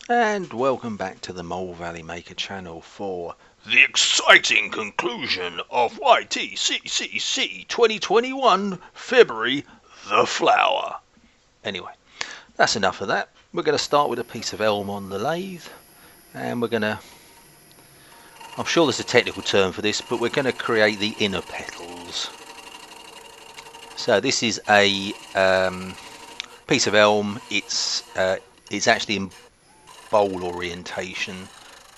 And welcome back to the Mole Valley Maker channel for the exciting conclusion of YTCCC 2021 February The Flower. Anyway, that's enough of that. We're going to start with a piece of elm on the lathe, and we're going to, I'm sure there's a technical term for this, but we're going to create the inner petals. So this is a piece of elm. It's actually in bowl orientation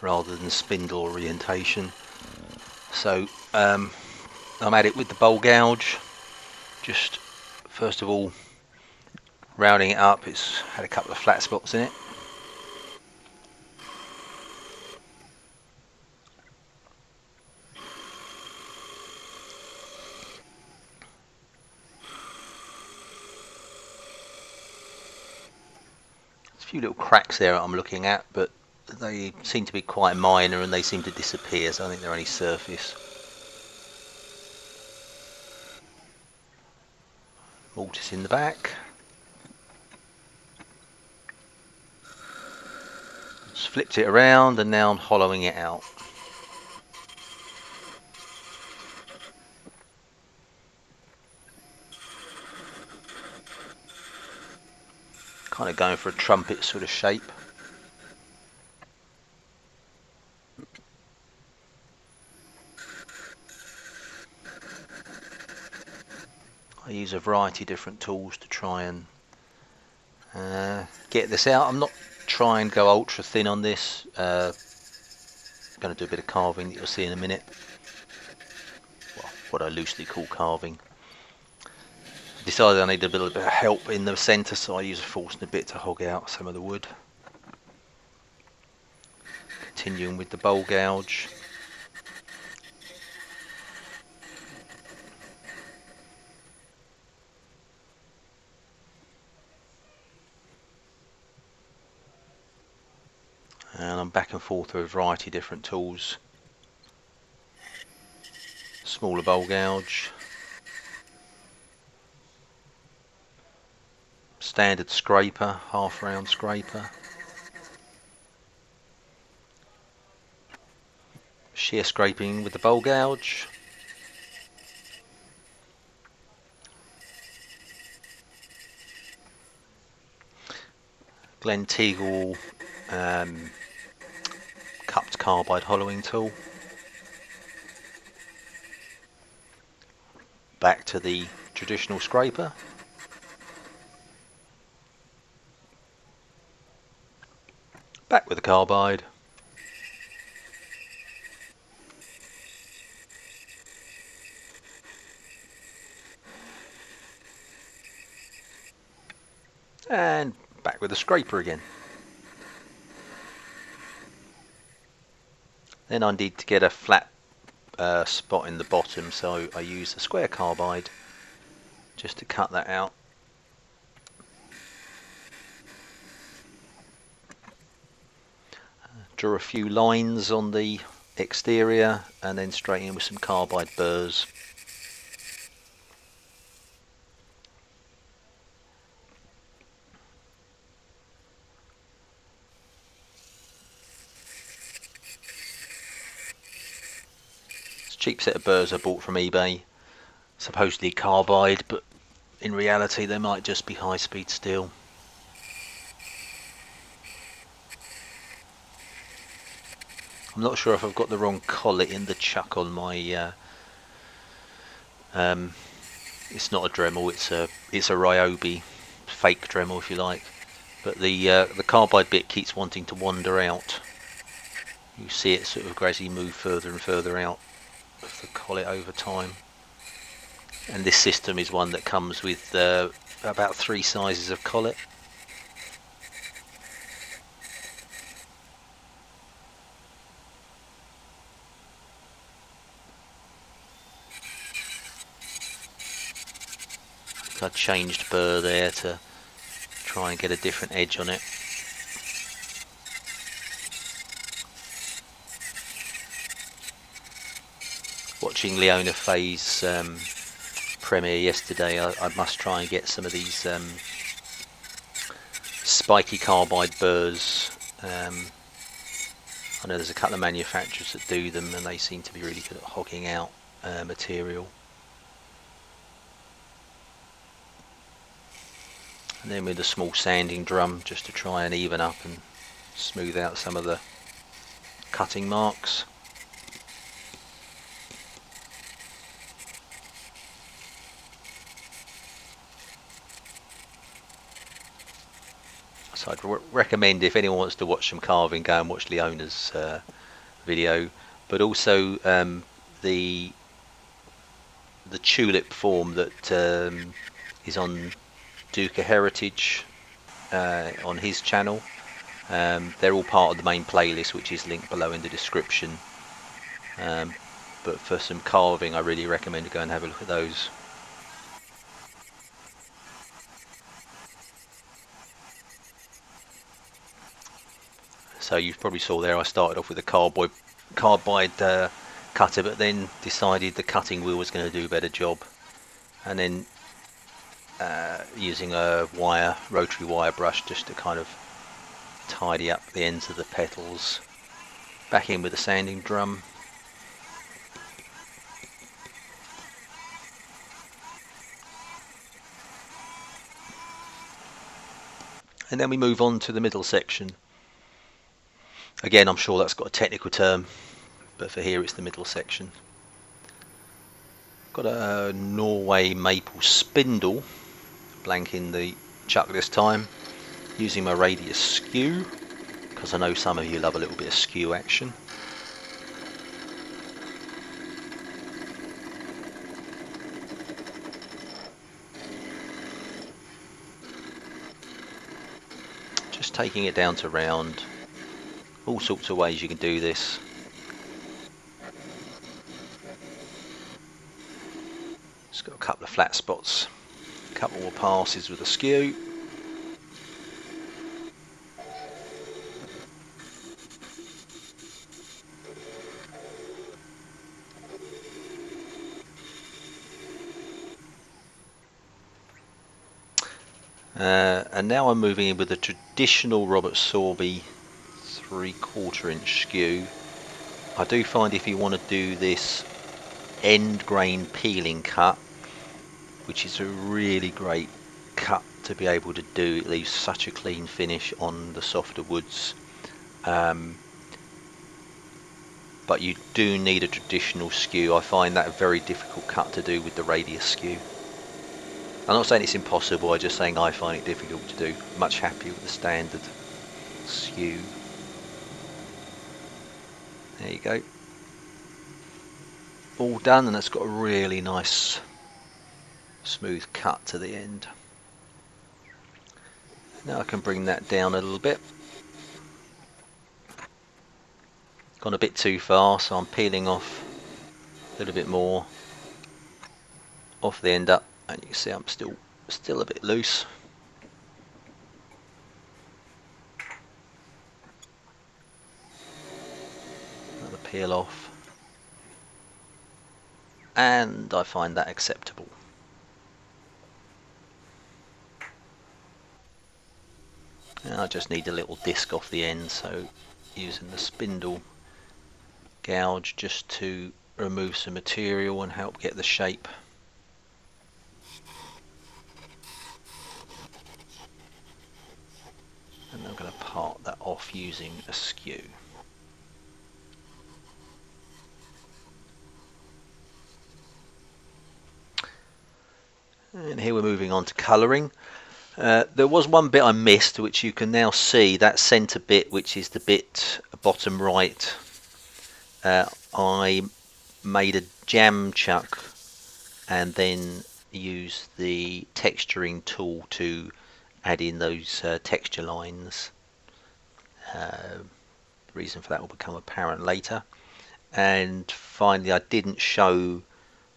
rather than spindle orientation. So I'm at it with the bowl gouge, just first of all rounding it up. It's had a couple of flat spots in it. There's a few little cracks there that I'm looking at, but they seem to be quite minor and they seem to disappear, so I think they're only surface. Mortise in the back. Just flipped it around and now I'm hollowing it out. Kind of going for a trumpet sort of shape. I use a variety of different tools to try and get this out. I'm not trying to go ultra thin on this. I'm going to do a bit of carving that you'll see in a minute. Well, what I loosely call carving. Decided I needed a little bit of help in the centre, so I use a Forstner bit to hog out some of the wood. Continuing with the bowl gouge. And I'm back and forth with a variety of different tools. Smaller bowl gouge. Standard scraper, half round scraper. Shear scraping with the bowl gouge. Glenteagle cupped carbide hollowing tool. Back to the traditional scraper. Back with the carbide. And back with the scraper again. Then I need to get a flat spot in the bottom, so I use a square carbide just to cut that out. Draw a few lines on the exterior and then straight in with some carbide burrs. It's a cheap set of burrs I bought from eBay, supposedly carbide, but in reality they might just be high-speed steel. I'm not sure if I've got the wrong collet in the chuck on my it's not a Dremel, it's a Ryobi fake Dremel if you like, but the carbide bit keeps wanting to wander out. You see it sort of gradually move further and further out of the collet over time, and this system is one that comes with about 3 sizes of collet. I changed burr there to try and get a different edge on it. Watching Leona Faye's premiere yesterday, I must try and get some of these spiky carbide burrs I know there's a couple of manufacturers that do them, and they seem to be really good at hogging out material. And then with a small sanding drum, just to try and even up and smooth out some of the cutting marks. So I'd recommend, if anyone wants to watch some carving, go and watch Leona's video, but also the tulip form that is on Duca Heritage on his channel. They're all part of the main playlist, which is linked below in the description. But for some carving, I really recommend to go and have a look at those. So you probably saw there, I started off with a carbide cutter, but then decided the cutting wheel was going to do a better job, and then using a rotary wire brush just to kind of tidy up the ends of the petals. Back in with the sanding drum. And then we move on to the middle section. Again, I'm sure that's got a technical term, but for here it's the middle section. Got a Norway Maple spindle, blanking the chuck this time, using my radius skew, because I know some of you love a little bit of skew action. Just taking it down to round. All sorts of ways you can do this. It's got a couple of flat spots, a couple more passes with a skew. And now I'm moving in with a traditional Robert Sorby 3/4 inch skew. I do find if you want to do this end grain peeling cut, which is a really great cut to be able to do, it leaves such a clean finish on the softer woods, but you do need a traditional skew. I find that a very difficult cut to do with the radius skew. I'm not saying it's impossible, I'm just saying I find it difficult to do. Much happier with the standard skew. There you go. All done, and it's got a really nice smooth cut to the end. Now I can bring that down a little bit. Gone a bit too far, so I'm peeling off a little bit more off the end up, and you can see I'm still a bit loose. Another peel off, and I find that acceptable. And I just need a little disc off the end, so using the spindle gouge just to remove some material and help get the shape. And I'm going to part that off using a skew. And here we're moving on to colouring. There was one bit I missed, which you can now see, that centre bit, which is the bit bottom right. I made a jam chuck and then used the texturing tool to add in those texture lines. The reason for that will become apparent later. And finally, I didn't show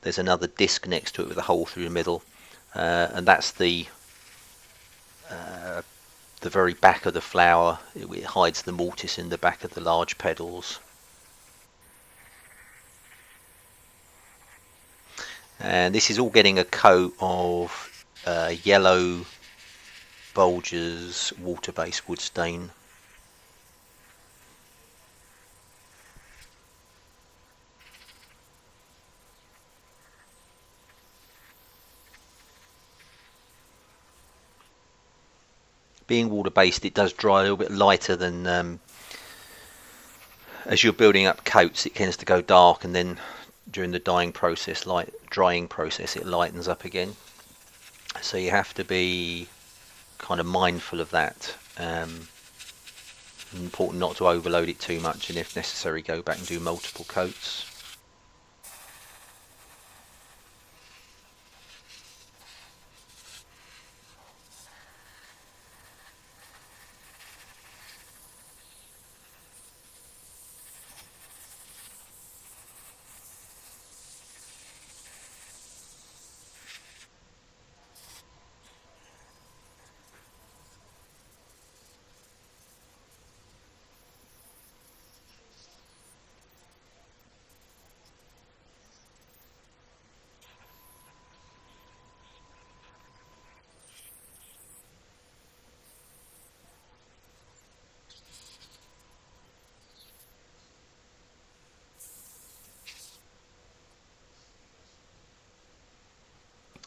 there's another disc next to it with a hole through the middle, and that's the very back of the flower. It hides the mortise in the back of the large petals. And this is all getting a coat of yellow Bulger's water-based wood stain. being water based, it does dry a little bit lighter than as you're building up coats. It tends to go dark, and then during the drying process, it lightens up again. So you have to be kind of mindful of that. Important not to overload it too much, and if necessary, go back and do multiple coats.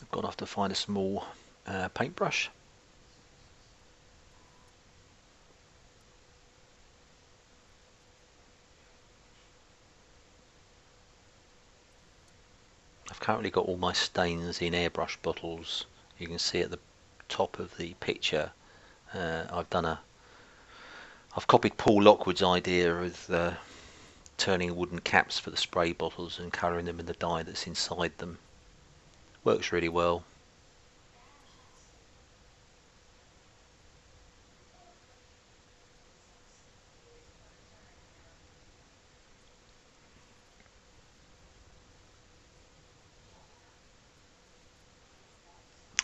I've gone off to find a small paintbrush. I've currently got all my stains in airbrush bottles. You can see at the top of the picture I've copied Paul Lockwood's idea of turning wooden caps for the spray bottles and colouring them in the dye that's inside them. Works really well.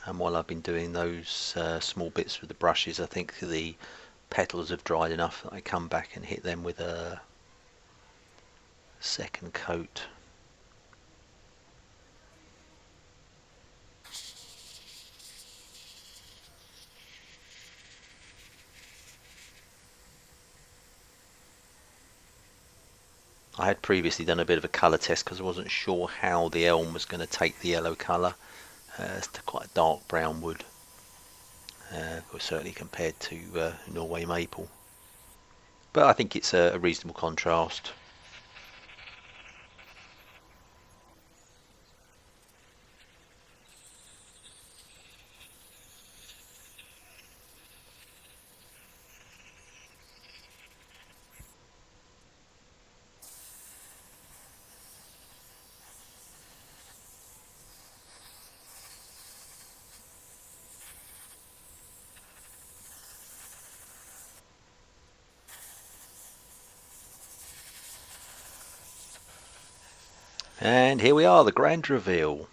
And while I've been doing those small bits with the brushes, I think the petals have dried enough that I come back and hit them with a second coat. I had previously done a bit of a colour test because I wasn't sure how the elm was going to take the yellow colour. It's quite a dark brown wood, certainly compared to Norway Maple. But I think it's a reasonable contrast. And here we are, the grand reveal.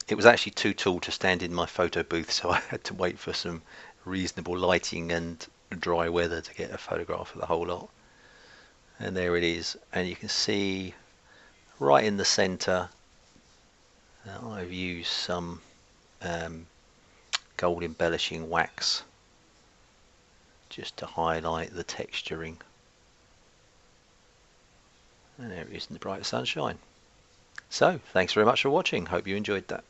It was actually too tall to stand in my photo booth, so I had to wait for some reasonable lighting and dry weather to get a photograph of the whole lot. And there it is, and you can see right in the centre I've used some gold embellishing wax just to highlight the texturing. And there it is in the bright sunshine. So, thanks very much for watching. Hope you enjoyed that.